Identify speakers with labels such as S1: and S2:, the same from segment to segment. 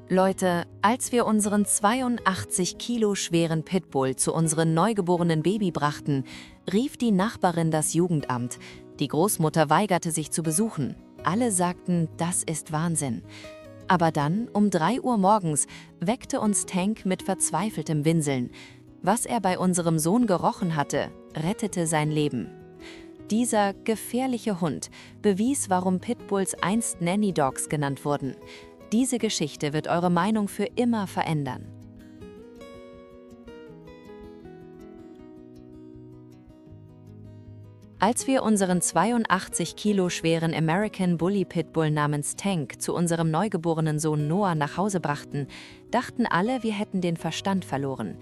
S1: Leute, als wir unseren 82 Kilo schweren Pitbull zu unserem neugeborenen Baby brachten, rief die Nachbarin das Jugendamt. Die Großmutter weigerte sich zu besuchen. Alle sagten, das ist Wahnsinn. Aber dann, um 3 Uhr morgens, weckte uns Tank mit verzweifeltem Winseln. Was er bei unserem Sohn gerochen hatte, rettete sein Leben. Dieser gefährliche Hund bewies, warum Pitbulls einst Nanny Dogs genannt wurden. Diese Geschichte wird eure Meinung für immer verändern. Als wir unseren 82 Kilo schweren American Bully Pitbull namens Tank zu unserem neugeborenen Sohn Noah nach Hause brachten, dachten alle, wir hätten den Verstand verloren.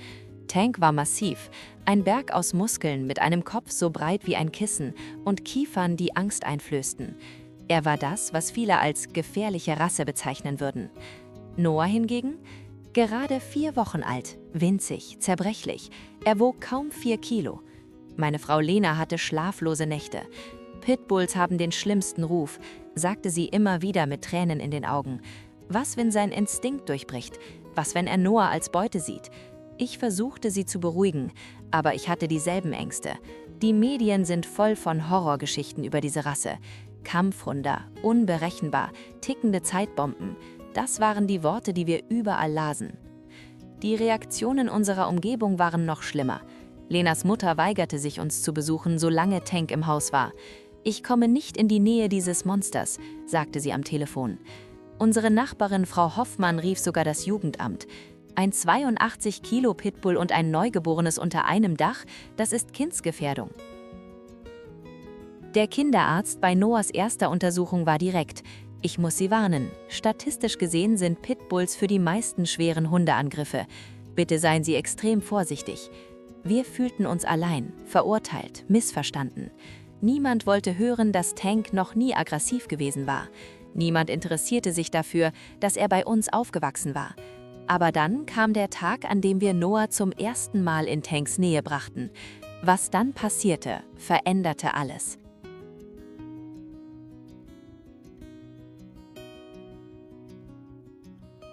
S1: Tank war massiv, ein Berg aus Muskeln mit einem Kopf so breit wie ein Kissen und Kiefern, die Angst einflößten. Er war das, was viele als gefährliche Rasse bezeichnen würden. Noah hingegen? Gerade 4 Wochen alt, winzig, zerbrechlich. Er wog kaum 4 Kilo. Meine Frau Lena hatte schlaflose Nächte. Pitbulls haben den schlimmsten Ruf, sagte sie immer wieder mit Tränen in den Augen. Was, wenn sein Instinkt durchbricht? Was, wenn er Noah als Beute sieht? Ich versuchte, sie zu beruhigen, aber ich hatte dieselben Ängste. Die Medien sind voll von Horrorgeschichten über diese Rasse. Kampfhunde, unberechenbar, tickende Zeitbomben. Das waren die Worte, die wir überall lasen. Die Reaktionen unserer Umgebung waren noch schlimmer. Lenas Mutter weigerte sich, uns zu besuchen, solange Tank im Haus war. Ich komme nicht in die Nähe dieses Monsters, sagte sie am Telefon. Unsere Nachbarin Frau Hoffmann rief sogar das Jugendamt. Ein 82 Kilo Pitbull und ein Neugeborenes unter einem Dach, das ist Kindsgefährdung. Der Kinderarzt bei Noahs erster Untersuchung war direkt. Ich muss Sie warnen, statistisch gesehen sind Pitbulls für die meisten schweren Hundeangriffe. Bitte seien Sie extrem vorsichtig. Wir fühlten uns allein, verurteilt, missverstanden. Niemand wollte hören, dass Tank noch nie aggressiv gewesen war. Niemand interessierte sich dafür, dass er bei uns aufgewachsen war. Aber dann kam der Tag, an dem wir Noah zum ersten Mal in Tanks Nähe brachten. Was dann passierte, veränderte alles.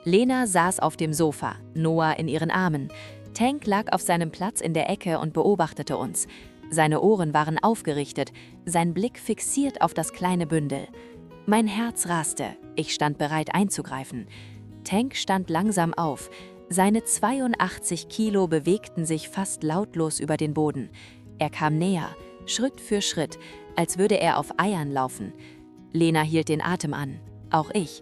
S1: Lena saß auf dem Sofa, Noah in ihren Armen. Tank lag auf seinem Platz in der Ecke und beobachtete uns. Seine Ohren waren aufgerichtet, sein Blick fixiert auf das kleine Bündel. Mein Herz raste, ich stand bereit einzugreifen. Tank stand langsam auf. Seine 82 Kilo bewegten sich fast lautlos über den Boden. Er kam näher, Schritt für Schritt, als würde er auf Eiern laufen. Lena hielt den Atem an, auch ich.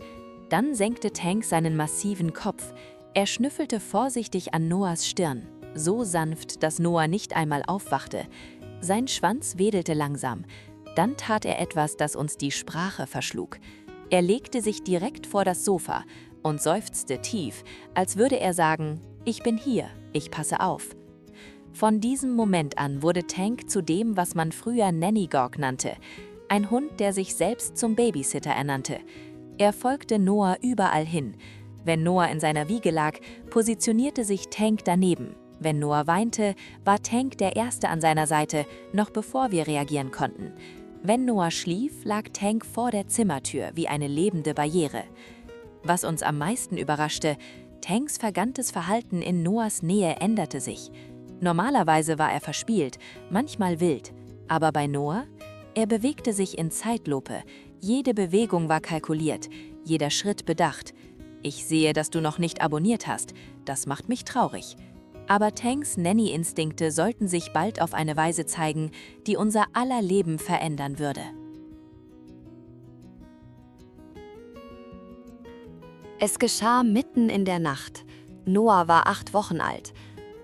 S1: Dann senkte Tank seinen massiven Kopf. Er schnüffelte vorsichtig an Noahs Stirn, so sanft, dass Noah nicht einmal aufwachte. Sein Schwanz wedelte langsam. Dann tat er etwas, das uns die Sprache verschlug. Er legte sich direkt vor das Sofa und seufzte tief, als würde er sagen, ich bin hier, ich passe auf. Von diesem Moment an wurde Tank zu dem, was man früher Nanny Dog nannte. Ein Hund, der sich selbst zum Babysitter ernannte. Er folgte Noah überall hin. Wenn Noah in seiner Wiege lag, positionierte sich Tank daneben. Wenn Noah weinte, war Tank der Erste an seiner Seite, noch bevor wir reagieren konnten. Wenn Noah schlief, lag Tank vor der Zimmertür wie eine lebende Barriere. Was uns am meisten überraschte, Tanks verganntes Verhalten in Noahs Nähe änderte sich. Normalerweise war er verspielt, manchmal wild. Aber bei Noah? Er bewegte sich in Zeitlupe. Jede Bewegung war kalkuliert, jeder Schritt bedacht. Ich sehe, dass du noch nicht abonniert hast. Das macht mich traurig. Aber Tanks Nanny-Instinkte sollten sich bald auf eine Weise zeigen, die unser aller Leben verändern würde.
S2: Es geschah mitten in der Nacht. Noah war 8 Wochen alt.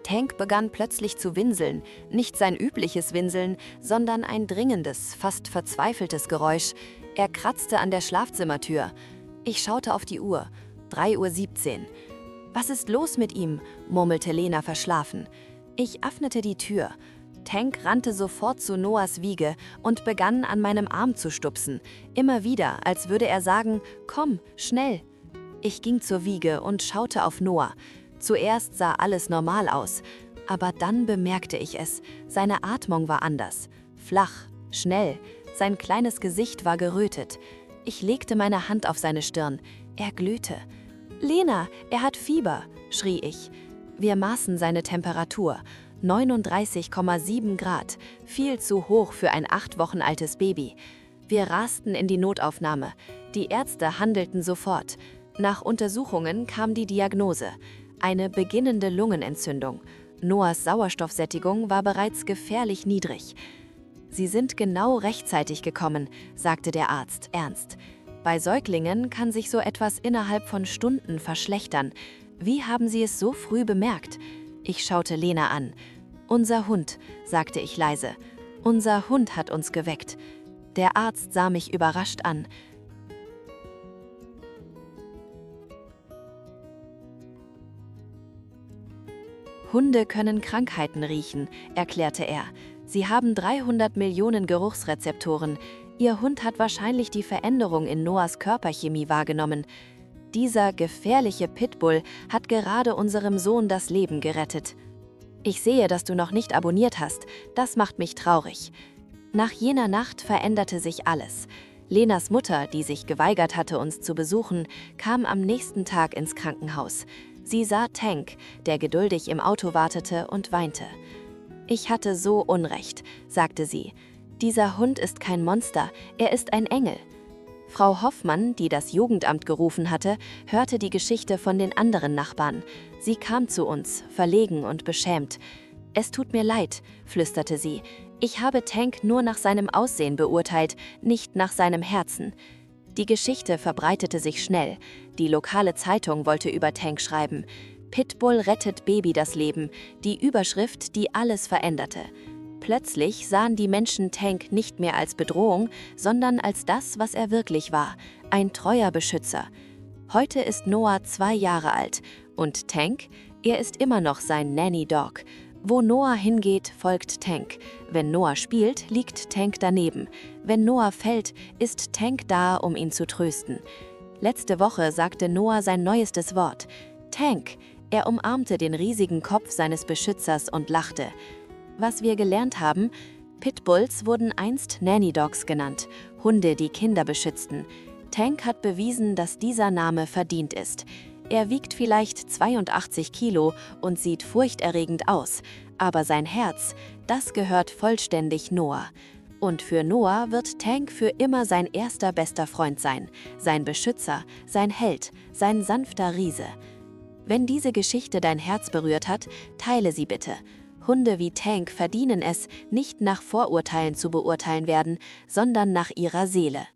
S2: Tank begann plötzlich zu winseln, nicht sein übliches Winseln, sondern ein dringendes, fast verzweifeltes Geräusch. Er kratzte an der Schlafzimmertür. Ich schaute auf die Uhr. 3:17 Uhr. »Was ist los mit ihm?« murmelte Lena verschlafen. Ich öffnete die Tür. Tank rannte sofort zu Noahs Wiege und begann an meinem Arm zu stupsen. Immer wieder, als würde er sagen, »Komm, schnell!« Ich ging zur Wiege und schaute auf Noah. Zuerst sah alles normal aus, aber dann bemerkte ich es. Seine Atmung war anders. Flach, schnell. Sein kleines Gesicht war gerötet. Ich legte meine Hand auf seine Stirn. Er glühte. Lena, er hat Fieber, schrie ich. Wir maßen seine Temperatur. 39,7 Grad, viel zu hoch für ein 8 Wochen altes Baby. Wir rasten in die Notaufnahme. Die Ärzte handelten sofort. Nach Untersuchungen kam die Diagnose: eine beginnende Lungenentzündung. Noahs Sauerstoffsättigung war bereits gefährlich niedrig. Sie sind genau rechtzeitig gekommen, sagte der Arzt ernst. Bei Säuglingen kann sich so etwas innerhalb von Stunden verschlechtern. Wie haben Sie es so früh bemerkt? Ich schaute Lena an. Unser Hund, sagte ich leise. Unser Hund hat uns geweckt. Der Arzt sah mich überrascht an. Hunde können Krankheiten riechen, erklärte er. Sie haben 300 Millionen Geruchsrezeptoren. Ihr Hund hat wahrscheinlich die Veränderung in Noahs Körperchemie wahrgenommen. Dieser gefährliche Pitbull hat gerade unserem Sohn das Leben gerettet. Ich sehe, dass du noch nicht abonniert hast. Das macht mich traurig. Nach jener Nacht veränderte sich alles. Lenas Mutter, die sich geweigert hatte, uns zu besuchen, kam am nächsten Tag ins Krankenhaus. Sie sah Tank, der geduldig im Auto wartete, und weinte. »Ich hatte so Unrecht«, sagte sie. »Dieser Hund ist kein Monster, er ist ein Engel.« Frau Hoffmann, die das Jugendamt gerufen hatte, hörte die Geschichte von den anderen Nachbarn. Sie kam zu uns, verlegen und beschämt. »Es tut mir leid«, flüsterte sie. »Ich habe Tank nur nach seinem Aussehen beurteilt, nicht nach seinem Herzen.« Die Geschichte verbreitete sich schnell. Die lokale Zeitung wollte über Tank schreiben. Pitbull rettet Baby das Leben, die Überschrift, die alles veränderte. Plötzlich sahen die Menschen Tank nicht mehr als Bedrohung, sondern als das, was er wirklich war: ein treuer Beschützer. Heute ist Noah 2 Jahre alt und Tank, er ist immer noch sein Nanny Dog. Wo Noah hingeht, folgt Tank. Wenn Noah spielt, liegt Tank daneben. Wenn Noah fällt, ist Tank da, um ihn zu trösten. Letzte Woche sagte Noah sein neuestes Wort: Tank. Er umarmte den riesigen Kopf seines Beschützers und lachte. Was wir gelernt haben: Pitbulls wurden einst Nanny Dogs genannt, Hunde, die Kinder beschützten. Tank hat bewiesen, dass dieser Name verdient ist. Er wiegt vielleicht 82 Kilo und sieht furchterregend aus, aber sein Herz, das gehört vollständig Noah. Und für Noah wird Tank für immer sein erster bester Freund sein, sein Beschützer, sein Held, sein sanfter Riese. Wenn diese Geschichte dein Herz berührt hat, teile sie bitte. Hunde wie Tank verdienen es, nicht nach Vorurteilen zu beurteilen werden, sondern nach ihrer Seele.